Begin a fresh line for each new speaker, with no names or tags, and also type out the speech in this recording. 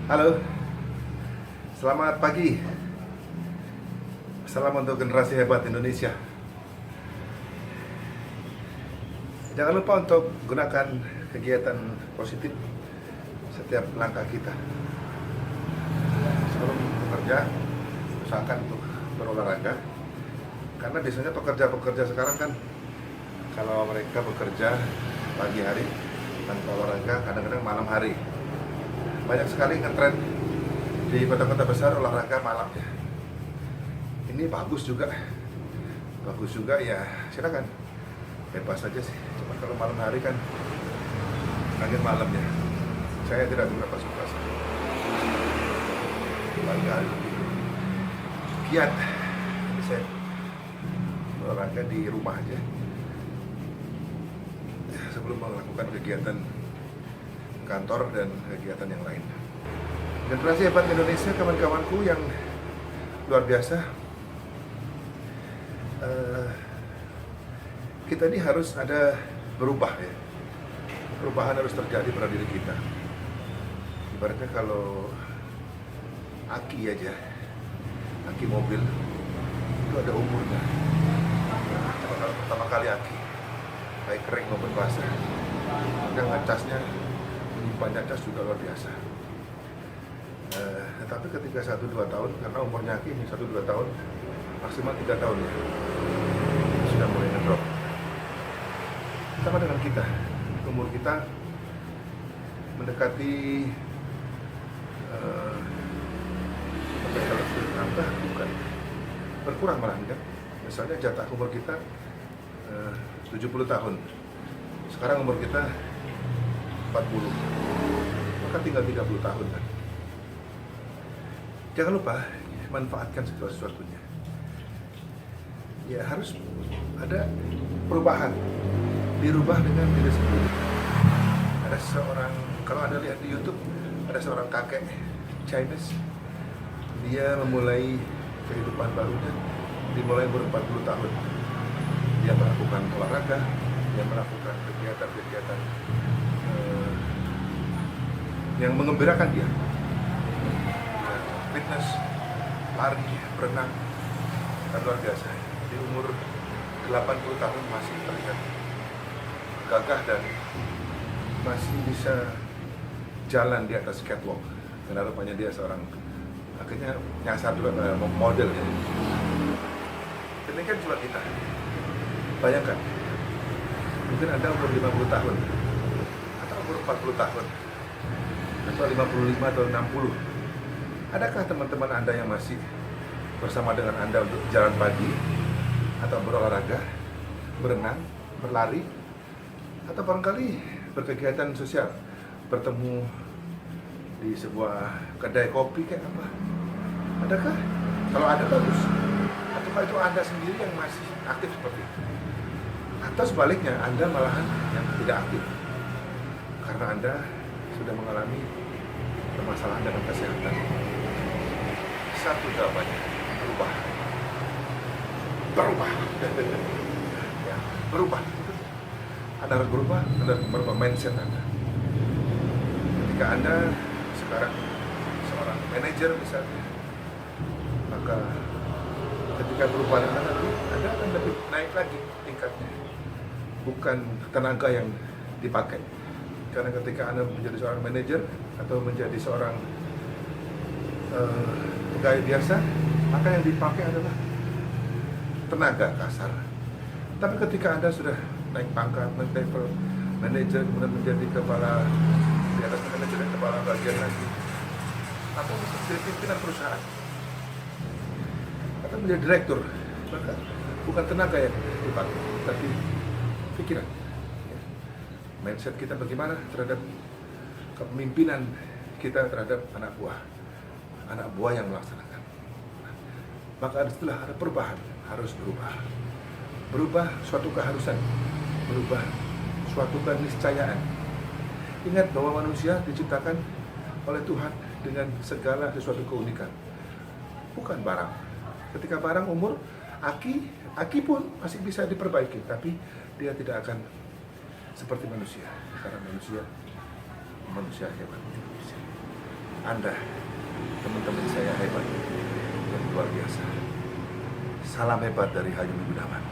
Halo, selamat pagi. Salam untuk generasi hebat Indonesia. Jangan lupa untuk gunakan kegiatan positif setiap langkah kita. Sebelum bekerja, usahakan untuk berolahraga. Karena biasanya pekerja-pekerja sekarang kan, kalau mereka bekerja pagi hari tanpa olahraga, kadang-kadang malam hari. Banyak sekali ngetren di kota-kota besar olahraga malam ya. Ini bagus juga ya, silakan, bebas saja sih. Cuma kalau malam hari kan angin malam ya, saya tidak berapa suka sih. Pagi hari kiat, saya olahraga di rumah aja sebelum melakukan kegiatan kantor dan kegiatan yang lain. Generasi hebat Indonesia, kawan-kawanku yang luar biasa. Kita ini harus ada berubah ya. Perubahan harus terjadi pada diri kita. Ibaratnya kalau aki aja, aki mobil itu ada umurnya. Kalau pertama kali aki, baik kering maupun basah, yang ngecasnya, menyimpannya cas juga luar biasa. Tetapi ketika 1-2 tahun, karena umurnya aki ini 1-2 tahun, maksimal 3 tahun ya, sudah mulai ngedrop. Sama dengan kita, umur kita mendekati bukan berkurang malah kan. Misalnya jatah umur kita 70 tahun, sekarang umur kita 40, maka tinggal 30 tahun kan. Jangan lupa manfaatkan segala sesuatunya. Ya harus ada perubahan, dirubah dengan diri sendiri. Ada seorang, kalau Anda lihat di YouTube, ada seorang kakek Chinese, dia memulai kehidupan barunya dimulai umur 40 tahun. Dia melakukan olahraga, dia melakukan kegiatan-kegiatan yang mengembirakan dia. Fitness, lari, berenang, dan luar biasa. Di umur 80 tahun masih terlihat gagah dan masih bisa jalan di atas catwalk. Karena rupanya dia seorang, akhirnya nyasar juga model ya. Demikian juga kita. Bayangkan, mungkin Anda umur 50 tahun, atau umur 40 tahun, atau 55 atau 60. Adakah teman-teman Anda yang masih bersama dengan Anda untuk jalan pagi, atau berolahraga, berenang, berlari, atau barangkali berkegiatan sosial, bertemu di sebuah kedai kopi kayak apa? Adakah? Kalau ada bagus. Ataukah itu Anda sendiri yang masih aktif seperti itu? Atau sebaliknya, Anda malahan yang tidak aktif karena Anda sudah mengalami permasalahan dengan kesehatan. Satu jawabannya, berubah. Ya, berubah. Anda harus berubah, Anda harus merubah mindset Anda. Ketika Anda sekarang seorang manajer misalnya, maka ketika berubah dengan nanti, Anda akan lebih naik lagi tingkatnya. Bukan tenaga yang dipakai. Karena ketika Anda menjadi seorang manajer atau menjadi seorang pegawai biasa, maka yang dipakai adalah tenaga kasar. Tapi ketika Anda sudah naik pangkat, naik level manajer, kemudian menjadi kepala, di atas manajer dan kepala bagian lagi, atau menjadi pimpinan perusahaan, atau menjadi direktur, maka bukan tenaga yang dipakai, tapi pikiran. Mindset kita bagaimana terhadap kepemimpinan kita terhadap anak buah yang melaksanakan. Maka setelah ada perubahan, harus berubah suatu keharusan, berubah suatu keniscayaan. Ingat bahwa manusia diciptakan oleh Tuhan dengan segala sesuatu keunikan, bukan barang. Ketika barang umur, aki pun masih bisa diperbaiki, tapi dia tidak akan seperti manusia, karena manusia hebat. Anda, teman-teman saya hebat dan luar biasa. Salam hebat dari Hayumi Gunawan.